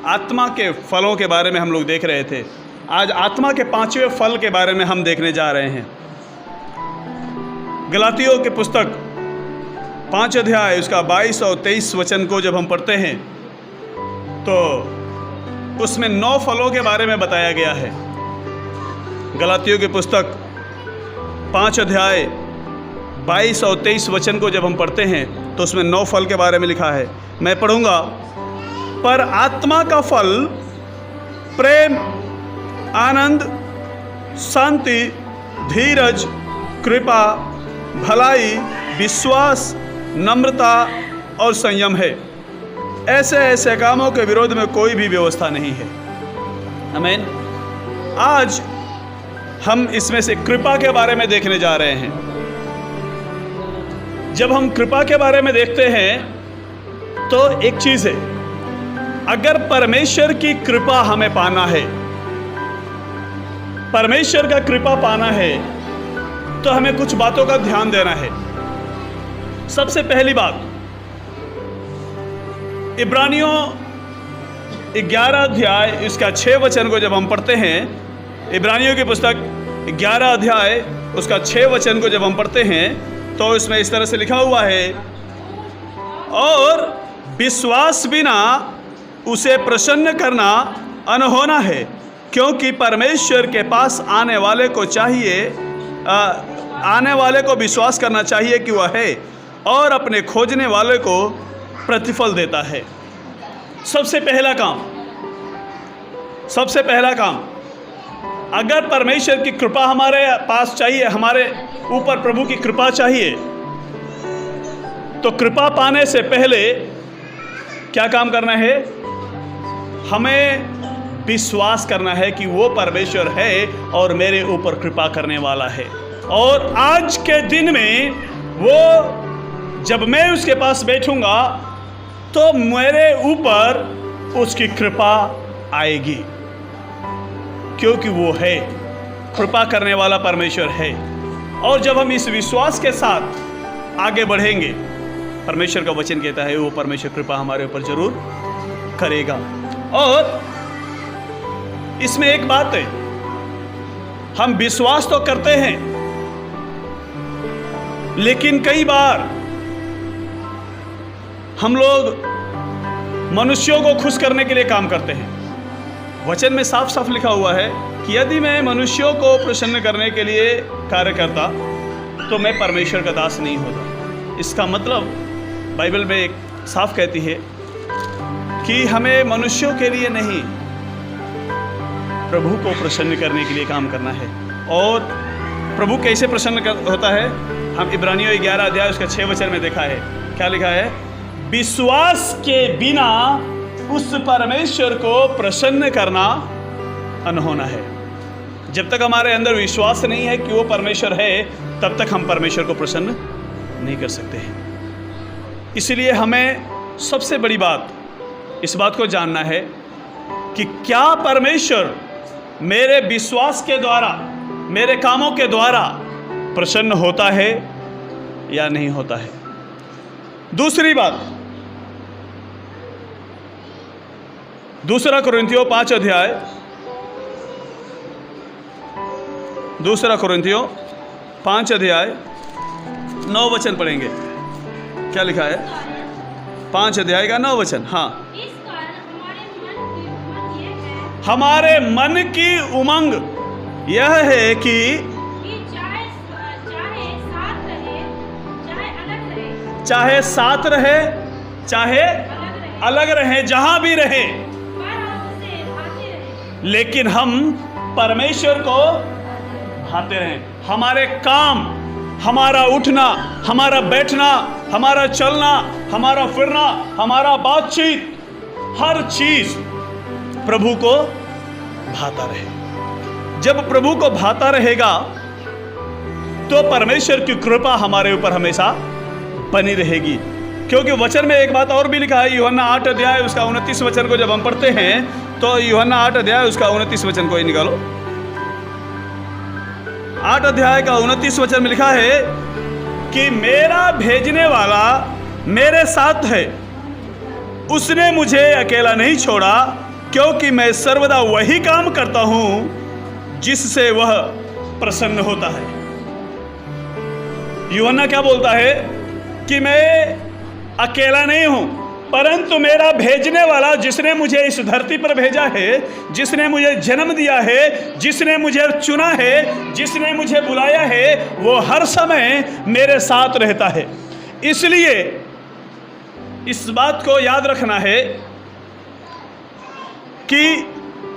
आत्मा के फलों के बारे में हम लोग देख रहे थे। आज आत्मा के 5वें फल के बारे में हम देखने जा रहे हैं। गलातियों की पुस्तक 5 अध्याय उसका 22 और 23 वचन को जब हम पढ़ते हैं तो उसमें 9 फलों के बारे में बताया गया है। गलातियों की पुस्तक 5 अध्याय 22 और 23 वचन को जब हम पढ़ते हैं तो उसमें 9 फल के बारे में लिखा है। मैं पढ़ूंगा। पर आत्मा का फल प्रेम, आनंद, शांति, धीरज, कृपा, भलाई, विश्वास, नम्रता और संयम है। ऐसे ऐसे कामों के विरोध में कोई भी व्यवस्था नहीं है। आमीन। आज हम इसमें से कृपा के बारे में देखने जा रहे हैं। जब हम कृपा के बारे में देखते हैं तो एक चीज है, अगर परमेश्वर की कृपा हमें पाना है, परमेश्वर का कृपा पाना है तो हमें कुछ बातों का ध्यान देना है। सबसे पहली बात, इब्रानियों 11 अध्याय इसका 6 वचन को जब हम पढ़ते हैं, इब्रानियों की पुस्तक 11 अध्याय उसका 6 वचन को जब हम पढ़ते हैं तो इसमें इस तरह से लिखा हुआ है, और विश्वास बिना उसे प्रसन्न करना अनहोना है, क्योंकि परमेश्वर के पास आने वाले को विश्वास करना चाहिए कि वह है और अपने खोजने वाले को प्रतिफल देता है। सबसे पहला काम, अगर परमेश्वर की कृपा हमारे पास चाहिए, हमारे ऊपर प्रभु की कृपा चाहिए, तो कृपा पाने से पहले क्या काम करना है? हमें विश्वास करना है कि वो परमेश्वर है और मेरे ऊपर कृपा करने वाला है। और आज के दिन में वो जब मैं उसके पास बैठूंगा तो मेरे ऊपर उसकी कृपा आएगी, क्योंकि वो है, कृपा करने वाला परमेश्वर है। और जब हम इस विश्वास के साथ आगे बढ़ेंगे, परमेश्वर का वचन कहता है वो परमेश्वर कृपा हमारे ऊपर जरूर करेगा। और इसमें एक बात है, हम विश्वास तो करते हैं, लेकिन कई बार हम लोग मनुष्यों को खुश करने के लिए काम करते हैं। वचन में साफ साफ लिखा हुआ है कि यदि मैं मनुष्यों को प्रसन्न करने के लिए कार्य करता तो मैं परमेश्वर का दास नहीं होता। इसका मतलब बाइबल में एक साफ कहती है कि हमें मनुष्यों के लिए नहीं, प्रभु को प्रसन्न करने के लिए काम करना है। और प्रभु कैसे प्रसन्न होता है? हम इब्रानियों 11 अध्याय उसका 6 वचन में देखा है। क्या लिखा है? विश्वास के बिना उस परमेश्वर को प्रसन्न करना अनहोना है। जब तक हमारे अंदर विश्वास नहीं है कि वो परमेश्वर है, तब तक हम परमेश्वर को प्रसन्न नहीं कर सकते हैं। इसलिए हमें सबसे बड़ी बात इस बात को जानना है कि क्या परमेश्वर मेरे विश्वास के द्वारा, मेरे कामों के द्वारा प्रसन्न होता है या नहीं होता है। दूसरी बात, 2 कुरिन्थियों 5 अध्याय, 2 कुरिन्थियों 5 अध्याय 9 वचन पढ़ेंगे। क्या लिखा है? 5 अध्याय का 9 वचन। हाँ, हमारे मन की उमंग यह है कि चाहे साथ रहे चाहे अलग रहे, जहां भी रहे, लेकिन हम परमेश्वर को भाते रहें। हमारे काम, हमारा उठना, हमारा बैठना, हमारा चलना, हमारा फिरना, हमारा बातचीत, हर चीज प्रभु को भाता रहे। जब प्रभु को भाता रहेगा तो परमेश्वर की कृपा हमारे ऊपर हमेशा बनी रहेगी। क्योंकि वचन में एक बात और भी लिखा है, यूहन्ना 8 अध्याय उसका 29 वचन को जब हम पढ़ते हैं तो यूहन्ना 8 अध्याय उसका 29 वचन को ही निकालो। 8 अध्याय का 29 वचन में लिखा है कि मेरा भेजने वाला मेरे साथ है, उसने मुझे अकेला नहीं छोड़ा, क्योंकि मैं सर्वदा वही काम करता हूं जिससे वह प्रसन्न होता है। यूहन्ना क्या बोलता है कि मैं अकेला नहीं हूं, परंतु मेरा भेजने वाला, जिसने मुझे इस धरती पर भेजा है, जिसने मुझे जन्म दिया है, जिसने मुझे चुना है, जिसने मुझे बुलाया है, वो हर समय मेरे साथ रहता है। इसलिए इस बात को याद रखना है कि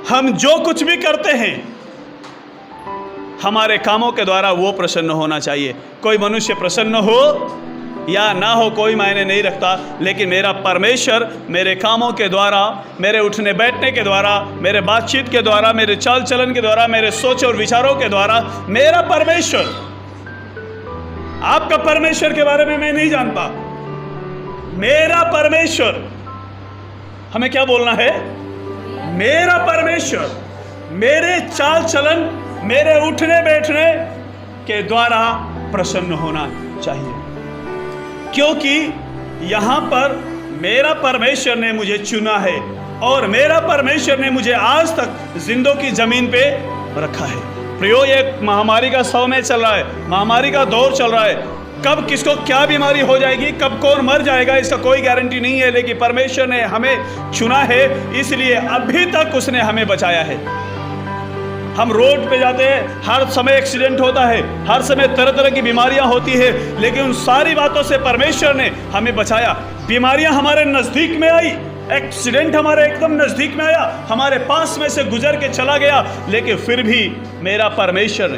हम जो कुछ भी करते हैं हमारे कामों के द्वारा वो प्रसन्न होना चाहिए। कोई मनुष्य प्रसन्न हो या ना हो कोई मायने नहीं रखता, लेकिन मेरा परमेश्वर मेरे कामों के द्वारा, मेरे उठने बैठने के द्वारा, मेरे बातचीत के द्वारा, मेरे चाल चलन के द्वारा, मेरे सोच और विचारों के द्वारा, मेरा परमेश्वर, आपका परमेश्वर के बारे में मैं नहीं जानता, मेरा परमेश्वर, हमें क्या बोलना है? मेरा परमेश्वर मेरे चाल चलन, मेरे उठने बैठने के द्वारा प्रसन्न होना चाहिए, क्योंकि यहाँ पर मेरा परमेश्वर ने मुझे चुना है और मेरा परमेश्वर ने मुझे आज तक जिंदों की जमीन पे रखा है। प्रियो, ये महामारी का समय चल रहा है, महामारी का दौर चल रहा है। कब किसको क्या बीमारी हो जाएगी, कब कौन मर जाएगा, इसका कोई गारंटी नहीं है, लेकिन परमेश्वर ने हमें चुना है, इसलिए अभी तक उसने हमें बचाया है। हम रोड पे जाते हैं, हर समय एक्सीडेंट होता है, हर समय तरह तरह की बीमारियां होती है, लेकिन उन सारी बातों से परमेश्वर ने हमें बचाया। बीमारियां हमारे नज़दीक में आई, एक्सीडेंट हमारे एकदम नज़दीक में आया, हमारे पास में से गुजर के चला गया, लेकिन फिर भी मेरा परमेश्वर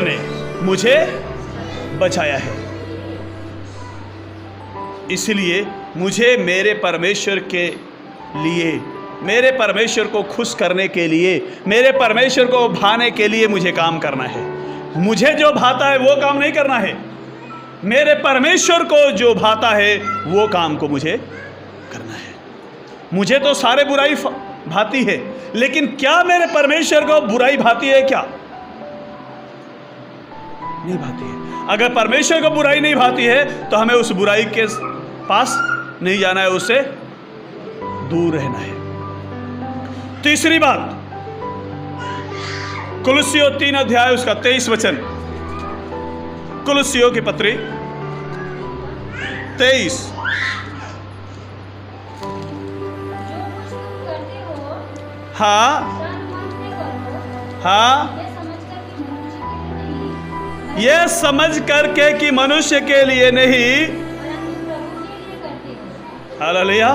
ने मुझे बचाया है। इसलिए मुझे मेरे परमेश्वर के लिए, मेरे परमेश्वर को खुश करने के लिए, मेरे परमेश्वर को भाने के लिए मुझे काम करना है। मुझे जो भाता है वो काम नहीं करना है, मेरे परमेश्वर को जो भाता है वो काम को मुझे करना है। मुझे तो सारे बुराई भाती है, लेकिन क्या मेरे परमेश्वर को बुराई भाती है? क्या नहीं भाती है। अगर परमेश्वर को बुराई नहीं भाती है तो हमें उस बुराई के पास नहीं जाना है, उससे दूर रहना है। तीसरी बात, कुलुस्सियों 3 अध्याय उसका 23 वचन, कुलुस्सियों की पत्री 23। हाँ हाँ, यह समझ करके कि मनुष्य के लिए नहीं, हालेलुया।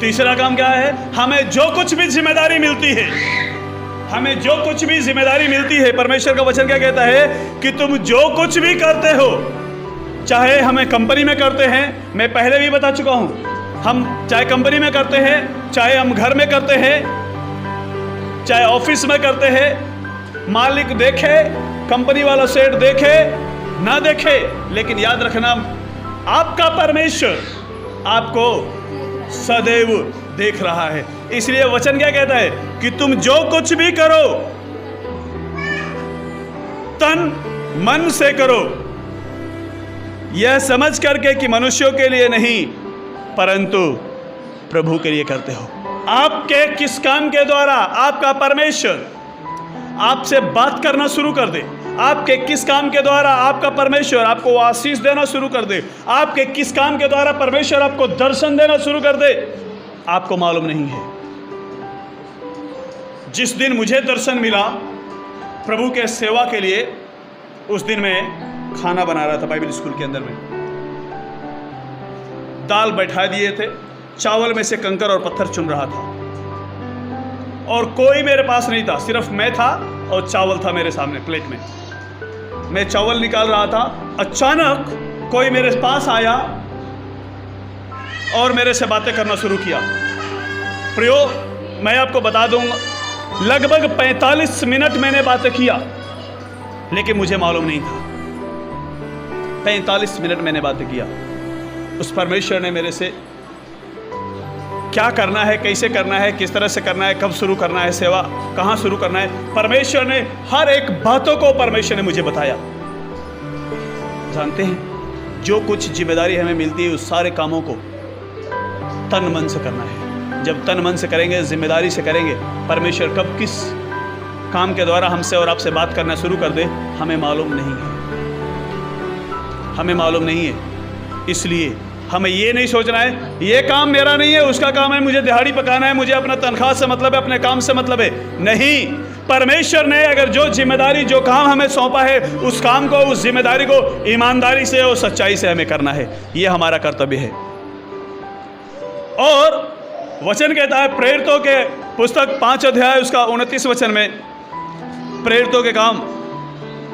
तीसरा काम क्या है? हमें जो कुछ भी जिम्मेदारी मिलती है, हमें जो कुछ भी जिम्मेदारी मिलती है, परमेश्वर का वचन क्या कहता है कि तुम जो कुछ भी करते हो, चाहे हमें कंपनी में करते हैं, मैं पहले भी बता चुका हूं, हम चाहे कंपनी में करते हैं, चाहे हम घर में करते हैं, चाहे ऑफिस में करते हैं, मालिक देखे, कंपनी वाला सेठ देखे ना देखे, लेकिन याद रखना आपका परमेश्वर आपको सदैव देख रहा है। इसलिए वचन क्या कहता है कि तुम जो कुछ भी करो तन मन से करो, यह समझ करके कि मनुष्यों के लिए नहीं परंतु प्रभु के लिए करते हो। आपके किस काम के द्वारा आपका परमेश्वर आपसे बात करना शुरू कर दे, आपके किस काम के द्वारा आपका परमेश्वर आपको आशीष देना शुरू कर दे, आपके किस काम के द्वारा परमेश्वर आपको दर्शन देना शुरू कर दे, आपको मालूम नहीं है। जिस दिन मुझे दर्शन मिला प्रभु के सेवा के लिए, उस दिन मैं खाना बना रहा था बाइबल स्कूल के अंदर में। दाल बैठा दिए थे, चावल में से कंकर और पत्थर चुन रहा था और कोई मेरे पास नहीं था, सिर्फ मैं था और चावल था मेरे सामने प्लेट में। मैं चावल निकाल रहा था, अचानक कोई मेरे पास आया और मेरे से बातें करना शुरू किया। प्रियो, मैं आपको बता दूंगा, लगभग 45 मिनट मैंने बातें किया, लेकिन मुझे मालूम नहीं था 45 मिनट मैंने बातें किया। उस परमेश्वर ने मेरे से क्या करना है, कैसे करना है, किस तरह से करना है, कब शुरू करना है सेवा, कहाँ शुरू करना है, परमेश्वर ने हर एक बातों को परमेश्वर ने मुझे बताया। जानते हैं, जो कुछ जिम्मेदारी हमें मिलती है उस सारे कामों को तन मन से करना है। जब तन मन से करेंगे, जिम्मेदारी से करेंगे, परमेश्वर कब किस काम के द्वारा हमसे और आपसे बात करना शुरू कर दे हमें मालूम नहीं है, हमें मालूम नहीं है। इसलिए हमें ये नहीं सोचना है ये काम मेरा नहीं है, उसका काम है, मुझे दिहाड़ी पकाना है, मुझे अपना तनख्वाह से मतलब है, अपने काम से मतलब है। नहीं, परमेश्वर ने अगर जो जिम्मेदारी, जो काम हमें सौंपा है, उस काम को, उस जिम्मेदारी को ईमानदारी से और सच्चाई से हमें करना है। ये हमारा कर्तव्य है। और वचन कहता है प्रेरितों के पुस्तक 5 अध्याय उसका 29 वचन में, प्रेरितों के काम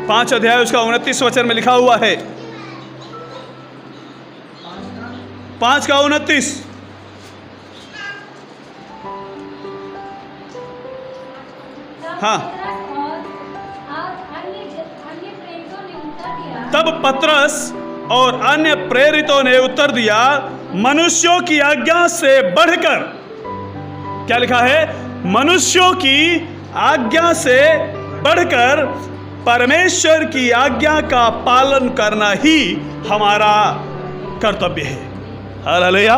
5 अध्याय उसका 29 वचन में लिखा हुआ है, 5 का 29। हाँ, तब पतरस और अन्य प्रेरितों ने उत्तर दिया, मनुष्यों की आज्ञा से बढ़कर, क्या लिखा है, मनुष्यों की आज्ञा से बढ़कर परमेश्वर की आज्ञा का पालन करना ही हमारा कर्तव्य है। हालेलुया।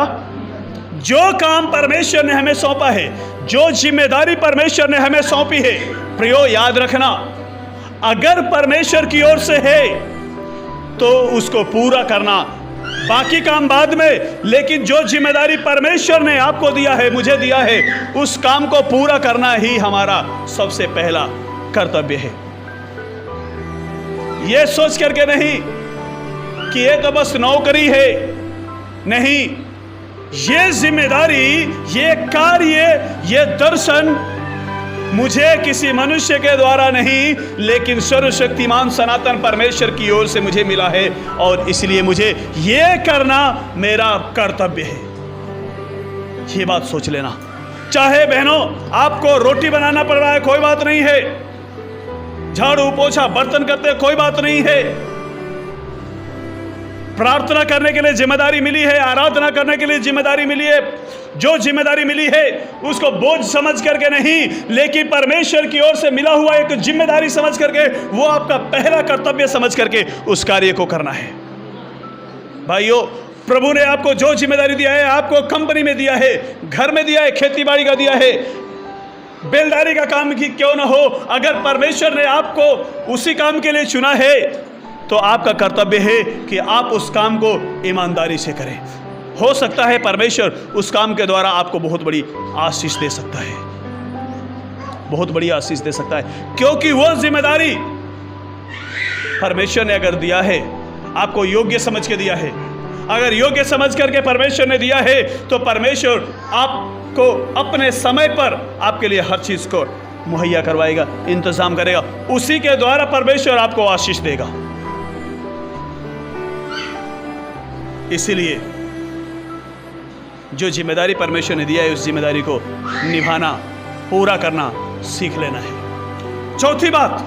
जो काम परमेश्वर ने हमें सौंपा है, जो जिम्मेदारी परमेश्वर ने हमें सौंपी है, प्रियो याद रखना, अगर परमेश्वर की ओर से है तो उसको पूरा करना, बाकी काम बाद में, लेकिन जो जिम्मेदारी परमेश्वर ने आपको दिया है, मुझे दिया है, उस काम को पूरा करना ही हमारा सबसे पहला कर्तव्य है। यह सोच करके नहीं कि ये तो बस नौकरी है, नहीं, ये जिम्मेदारी, ये कार्य, ये दर्शन मुझे किसी मनुष्य के द्वारा नहीं, लेकिन सर्वशक्तिमान सनातन परमेश्वर की ओर से मुझे मिला है, और इसलिए मुझे ये करना मेरा कर्तव्य है। ये बात सोच लेना। चाहे बहनों आपको रोटी बनाना पड़ रहा है, कोई बात नहीं है, झाड़ू पोछा बर्तन करते कोई बात नहीं है, प्रार्थना करने के लिए जिम्मेदारी मिली है, आराधना करने के लिए जिम्मेदारी मिली है, जो जिम्मेदारी मिली है उसको बोझ समझ करके नहीं, लेकिन परमेश्वर की ओर से मिला हुआ एक जिम्मेदारी समझ करके, वो आपका पहला कर्तव्य समझ करके उस कार्य को करना है। भाइयों, प्रभु ने आपको जो जिम्मेदारी दिया है, आपको कंपनी में दिया है, घर में दिया है, खेती बाड़ी का दिया है, बेलदारी का काम की क्यों ना हो, अगर परमेश्वर ने आपको उसी काम के लिए चुना है तो आपका कर्तव्य है कि आप उस काम को ईमानदारी से करें। हो सकता है परमेश्वर उस काम के द्वारा आपको बहुत बड़ी आशीष दे सकता है, बहुत बड़ी आशीष दे सकता है, क्योंकि वो जिम्मेदारी परमेश्वर ने अगर दिया है, आपको योग्य समझ के दिया है, अगर योग्य समझ करके परमेश्वर ने दिया है, तो परमेश्वर आपको अपने समय पर आपके लिए हर चीज को मुहैया करवाएगा, इंतजाम करेगा, उसी के द्वारा परमेश्वर आपको आशीष देगा। इसीलिए जो जिम्मेदारी परमेश्वर ने दिया है, उस जिम्मेदारी को निभाना, पूरा करना सीख लेना है। चौथी बात,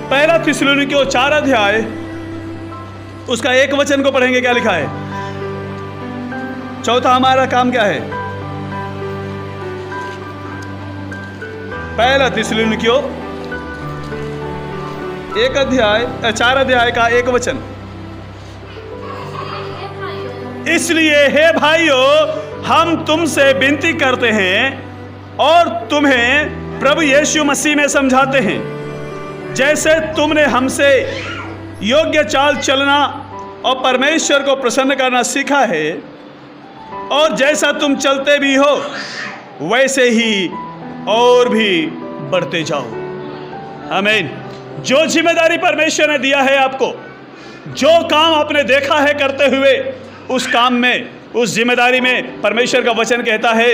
पहला थिस्सलुनीकियों 4 अध्याय उसका 1 वचन को पढ़ेंगे। क्या लिखा है? चौथा हमारा काम क्या है? पहला थिस्सलुनीकियों 4 अध्याय का 1 वचन। इसलिए हे भाइयों, हम तुमसे विनती करते हैं और तुम्हें प्रभु यीशु मसीह में समझाते हैं, जैसे तुमने हमसे योग्य चाल चलना और परमेश्वर को प्रसन्न करना सीखा है, और जैसा तुम चलते भी हो वैसे ही और भी बढ़ते जाओ। आमीन। जो जिम्मेदारी परमेश्वर ने दिया है आपको, जो काम आपने देखा है करते हुए, उस काम में, उस जिम्मेदारी में परमेश्वर का वचन कहता है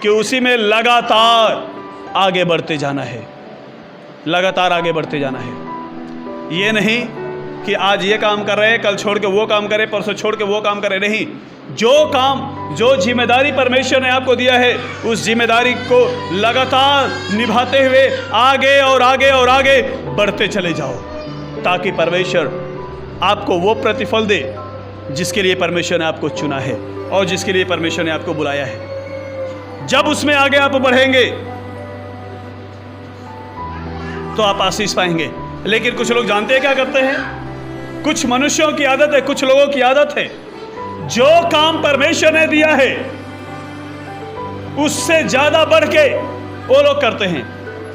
कि उसी में लगातार आगे बढ़ते जाना है, लगातार आगे बढ़ते जाना है। ये नहीं कि आज ये काम कर रहे हैं, कल छोड़ के वो काम करें, परसों छोड़ के वो काम करें, नहीं। जो काम, जो जिम्मेदारी परमेश्वर ने आपको दिया है, उस जिम्मेदारी को लगातार निभाते हुए आगे और आगे और आगे बढ़ते चले जाओ, ताकि परमेश्वर आपको वो प्रतिफल दे जिसके लिए परमेश्वर ने आपको चुना है और जिसके लिए परमेश्वर ने आपको बुलाया है। जब उसमें आगे आप बढ़ेंगे तो आप आशीष पाएंगे। लेकिन कुछ लोग जानते हैं क्या करते हैं? कुछ मनुष्यों की आदत है, कुछ लोगों की आदत है, जो काम परमेश्वर ने दिया है उससे ज्यादा बढ़ के वो लोग करते हैं।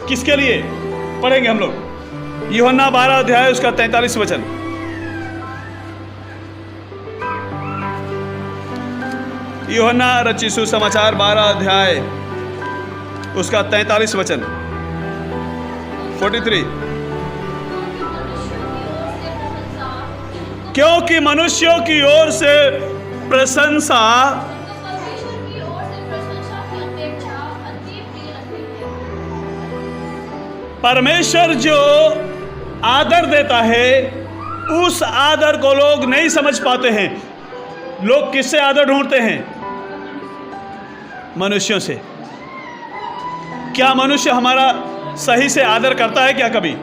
किसके लिए? पढ़ेंगे हम लोग यूहन्ना 12 अध्याय उसका 43 वचन। यूहन्ना रचित सुसमाचार 12 अध्याय उसका 43 वचन 43। क्योंकि मनुष्यों की ओर से प्रशंसा परमेश्वर जो आदर देता है उस आदर को लोग नहीं समझ पाते हैं। लोग किससे आदर ढूंढते हैं? मनुष्यों से। क्या मनुष्य हमारा सही से आदर करता है क्या कभी?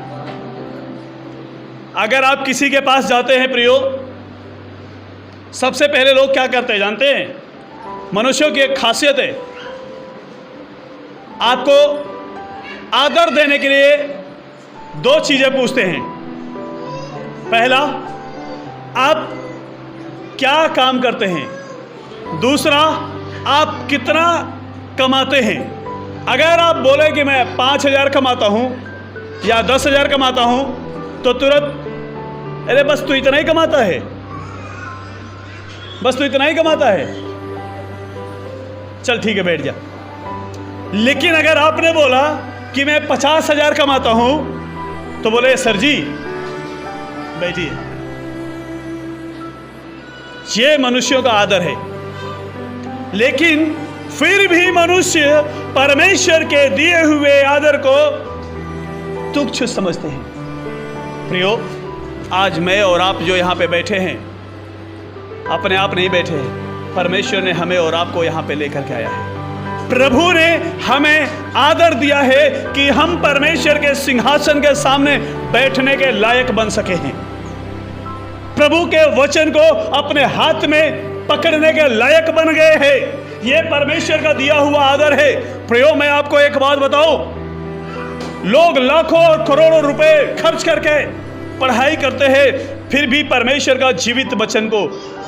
अगर आप किसी के पास जाते हैं प्रियो, सबसे पहले लोग क्या करते हैं जानते हैं? मनुष्यों की एक खासियत है, आपको आदर देने के लिए दो चीजें पूछते हैं। पहला, आप क्या काम करते हैं? दूसरा, आप कितना कमाते हैं? अगर आप बोले कि मैं 5,000 कमाता हूं या 10,000 कमाता हूं तो तुरंत अरे बस तू इतना ही कमाता है, बस तू इतना ही कमाता है, चल ठीक है बैठ जा। लेकिन अगर आपने बोला कि मैं 50,000 कमाता हूं तो बोले सर जी बैठिए। ये मनुष्यों का आदर है। लेकिन फिर भी मनुष्य परमेश्वर के दिए हुए आदर को तुच्छ समझते हैं। प्रियो, आज मैं और आप जो यहाँ पे बैठे हैं अपने आप नहीं बैठे हैं, परमेश्वर ने हमें और आपको यहाँ पे लेकर के आया है। प्रभु ने हमें आदर दिया है कि हम परमेश्वर के सिंहासन के सामने बैठने के लायक बन सके हैं, प्रभु के वचन को अपने हाथ में पकड़ने के लायक बन गए हैं। यह परमेश्वर का दिया हुआ आदर है। प्रियो, मैं आपको एक बात बताऊं, लोग लाखों और करोड़ों रुपए खर्च करके पढ़ाई करते हैं फिर भी परमेश्वर का जीवित वचन को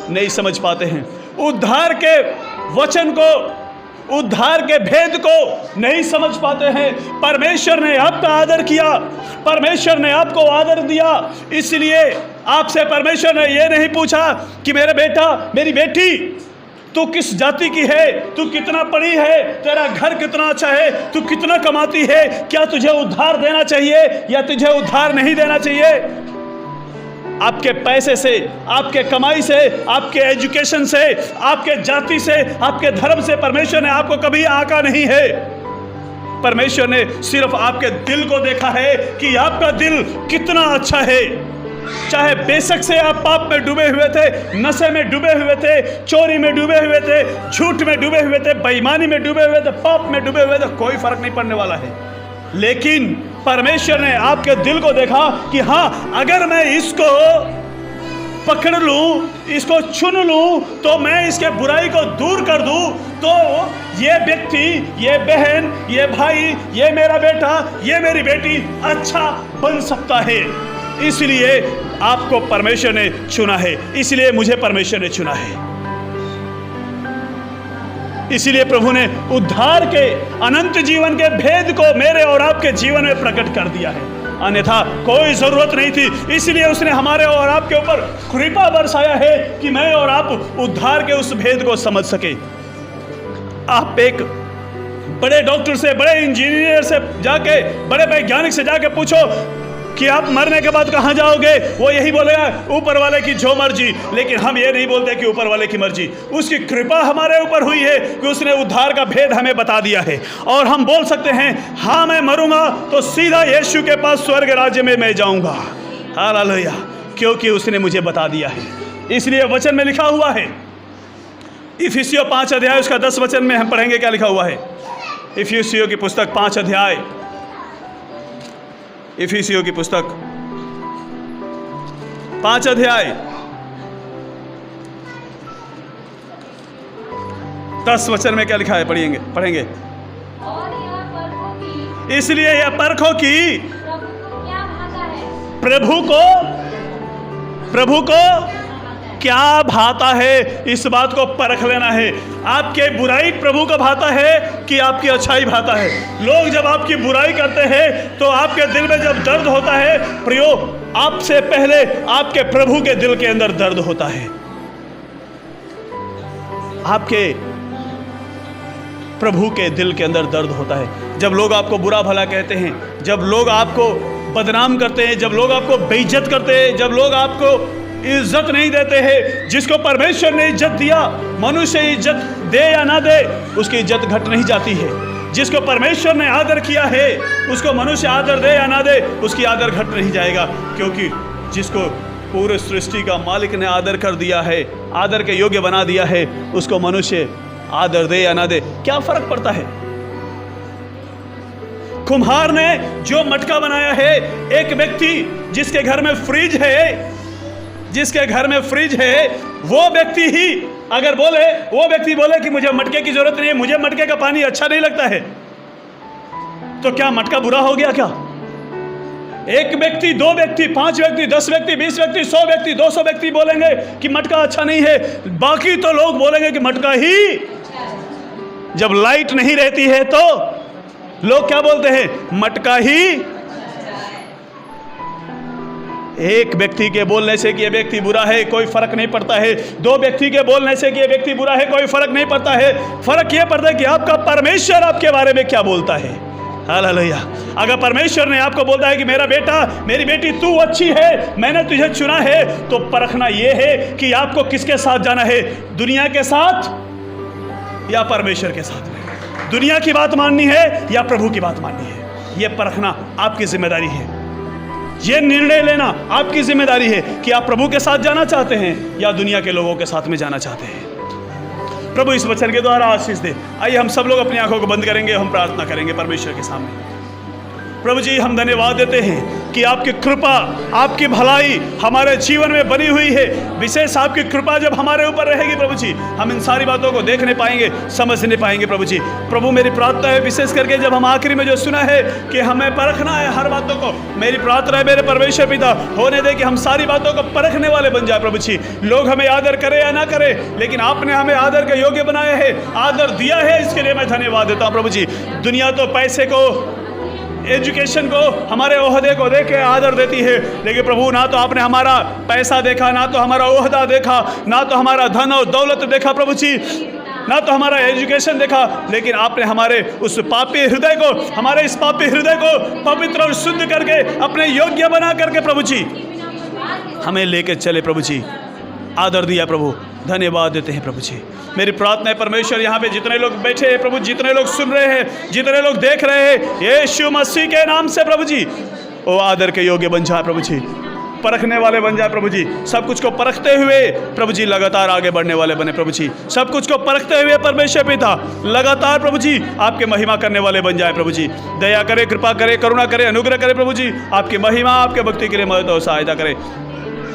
नहीं समझ पाते हैं। उद्धार के वचन को, उद्धार के भेद को नहीं समझ पाते हैं। परमेश्वर ने आपका आदर किया, परमेश्वर ने आपको आदर दिया, इसलिए आपसे परमेश्वर ने यह नहीं पूछा कि मेरे बेटा मेरी बेटी तू किस जाति की है, तू कितना पढ़ी है, तेरा घर कितना अच्छा है, तू कितना कमाती है, क्या तुझे उद्धार देना चाहिए या तुझे उद्धार नहीं देना चाहिए। आपके पैसे से, आपके कमाई से, आपके एजुकेशन से, आपके जाति से, आपके धर्म से परमेश्वर ने आपको कभी आंका नहीं है। परमेश्वर ने सिर्फ आपके दिल को देखा है कि आपका दिल कितना अच्छा है। चाहे बेशक से आप पाप में डूबे हुए थे, नशे में डूबे हुए थे, चोरी में डूबे हुए थे, झूठ में डूबे हुए थे, बेईमानी में डूबे हुए थे, पाप में डूबे हुए थे, कोई फर्क नहीं पड़ने वाला है। लेकिन परमेश्वर ने आपके दिल को देखा कि हाँ, अगर मैं इसको पकड़ लूं, इसको चुन लूं, तो मैं इसके बुराई को दूर कर दूं, तो ये व्यक्ति, ये बहन, ये भाई, ये मेरा बेटा, ये मेरी बेटी अच्छा बन सकता है। इसलिए आपको परमेश्वर ने चुना है, इसलिए मुझे परमेश्वर ने चुना है। इसलिए प्रभु ने उद्धार के अनंत जीवन के भेद को मेरे और आपके जीवन में प्रकट कर दिया है, अन्यथा कोई जरूरत नहीं थी। इसलिए उसने हमारे और आपके ऊपर कृपा बरसाया है कि मैं और आप उद्धार के उस भेद को समझ सके। आप एक बड़े डॉक्टर से, बड़े इंजीनियर से जाके, बड़े वैज्ञानिक से जाके पूछो कि आप मरने के बाद कहाँ जाओगे, वो यही बोलेगा ऊपर वाले की जो मर्जी। लेकिन हम ये नहीं बोलते कि ऊपर वाले की मर्जी, उसकी कृपा हमारे ऊपर हुई है कि उसने उद्धार का भेद हमें बता दिया है। और हम बोल सकते हैं हाँ, मैं मरूंगा तो सीधा यीशु के पास स्वर्ग राज्य में मैं जाऊंगा। हालेलुया, क्योंकि उसने मुझे बता दिया है। इसलिए वचन में लिखा हुआ है, इफिसियों 5 अध्याय उसका 10 वचन में हम पढ़ेंगे क्या लिखा हुआ है। इफिसियों की पुस्तक 5 अध्याय, इफिसियों की पुस्तक 5 अध्याय 10 वचन में क्या लिखा है, पढ़ेंगे। इसलिए यह परखो कि प्रभु को क्या भाता है, इस बात को परख लेना है। आपके बुराई प्रभु को भाता है कि आपकी अच्छाई भाता है। लोग जब आपकी बुराई करते हैं तो आपके दिल में जब दर्द होता है, प्रियो, आपसे पहले आपके प्रभु के दिल के अंदर दर्द होता है। आपके प्रभु के दिल के अंदर दर्द होता है। जब लोग आपको बुरा भला कहते हैं, जब लोग आपको बदनाम करते हैं, जब लोग आपको बेइज्जत करते हैं, जब लोग आपको इज्जत नहीं देते हैं, जिसको परमेश्वर ने इज्जत दिया, मनुष्य इज्जत दे या ना दे, उसकी इज्जत घट नहीं जाती है। जिसको परमेश्वर ने आदर किया है, उसको मनुष्य आदर दे या ना दे, उसकी आदर घट नहीं जाएगा, क्योंकि जिसको पूरे सृष्टि का मालिक ने आदर कर दिया है, आदर के योग्य बना दिया है, उसको मनुष्य आदर दे या ना दे, क्या फर्क पड़ता है। कुम्हार ने जो मटका बनाया है, एक व्यक्ति जिसके घर में फ्रिज है, जिसके घर में फ्रिज है, वो व्यक्ति ही अगर बोले, वो व्यक्ति बोले कि मुझे मटके की जरूरत नहीं है, मुझे मटके का पानी अच्छा नहीं लगता है, तो क्या मटका बुरा हो गया क्या? एक व्यक्ति, दो व्यक्ति, 5 व्यक्ति, 10 व्यक्ति, 20 व्यक्ति, 100 व्यक्ति, 200 व्यक्ति बोलेंगे कि मटका अच्छा नहीं है, बाकी तो लोग बोलेंगे कि मटका ही। जब लाइट नहीं रहती है तो लोग क्या बोलते हैं? मटका ही। एक व्यक्ति के बोलने से कि ये व्यक्ति बुरा है कोई फर्क नहीं पड़ता है, 2 व्यक्ति के बोलने से कि ये व्यक्ति बुरा है कोई फर्क नहीं पड़ता है। फर्क ये पड़ता है कि आपका परमेश्वर आपके बारे में क्या बोलता है। हालेलुया। अगर परमेश्वर ने आपको बोलता है कि मेरा बेटा, मेरी बेटी, तू अच्छी है, मैंने तुझे चुना है, तो परखना ये है कि आपको किसके साथ जाना है, दुनिया के साथ या परमेश्वर के साथ में। दुनिया की बात माननी है या प्रभु की बात माननी है, यह परखना आपकी जिम्मेदारी है। यह निर्णय लेना आपकी जिम्मेदारी है कि आप प्रभु के साथ जाना चाहते हैं या दुनिया के लोगों के साथ में जाना चाहते हैं। प्रभु इस वचन के द्वारा आशीष दे। आइए हम सब लोग अपनी आंखों को बंद करेंगे, हम प्रार्थना करेंगे परमेश्वर के सामने। प्रभु जी, हम धन्यवाद देते हैं कि आपकी कृपा, आपकी भलाई हमारे जीवन में बनी हुई है। विशेष आपकी कृपा जब हमारे ऊपर रहेगी प्रभु जी, हम इन सारी बातों को देखने पाएंगे, समझने पाएंगे प्रभु जी। प्रभु मेरी प्रार्थना है, विशेष करके जब हम आखिरी में जो सुना है कि हमें परखना है हर बातों को, मेरी प्रार्थना है मेरे परमेश्वर पिता, होने दे कि हम सारी बातों को परखने वाले बन जाए प्रभु जी। लोग हमें आदर करे या ना करे, लेकिन आपने हमें आदर के योग्य बनाया है, आदर दिया है, इसके लिए मैं धन्यवाद देता हूँ प्रभु जी। दुनिया तो पैसे को, एजुकेशन को, हमारे ओहदे को देख के आदर देती है, लेकिन प्रभु ना तो आपने हमारा पैसा देखा, ना तो हमारा ओहदा देखा, ना तो हमारा धन और दौलत देखा प्रभु जी, ना तो हमारा एजुकेशन देखा, लेकिन आपने हमारे उस पापी हृदय को, हमारे इस पापी हृदय को पवित्र और शुद्ध करके अपने योग्य बना करके प्रभु जी हमें लेके चले प्रभु जी। आदर दिया प्रभु, धन्यवाद देते हैं प्रभु जी। मेरी प्रार्थना है परमेश्वर, यहाँ पे जितने लोग बैठे हैं प्रभु, जितने लोग सुन रहे हैं, जितने लोग देख रहे हैं, यीशु मसीह के नाम से प्रभु जी वो आदर के योग्य बन जाए प्रभु जी, परखने वाले बन जाए प्रभु जी। सब कुछ को परखते हुए प्रभु जी लगातार आगे बढ़ने वाले बने प्रभु जी। सब कुछ को परखते हुए परमेश्वर पिता लगातार प्रभु जी आपके महिमा करने वाले बन जाए प्रभु जी। दया करे, कृपा करे, करुणा करे, अनुग्रह करे प्रभु जी। आपकी महिमा, आपके भक्ति के लिए मदद और सहायता करे।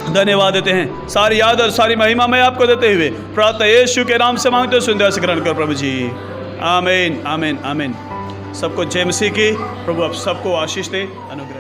धन्यवाद देते हैं, सारी याद और सारी महिमा मैं आपको देते हुए प्रार्थना यीशु के नाम से मांगते सुंदर से ग्रहण कर प्रभु जी। आमीन, आमीन, आमीन। सबको जय मसीह की। प्रभु आप सबको आशीष दे, अनुग्रह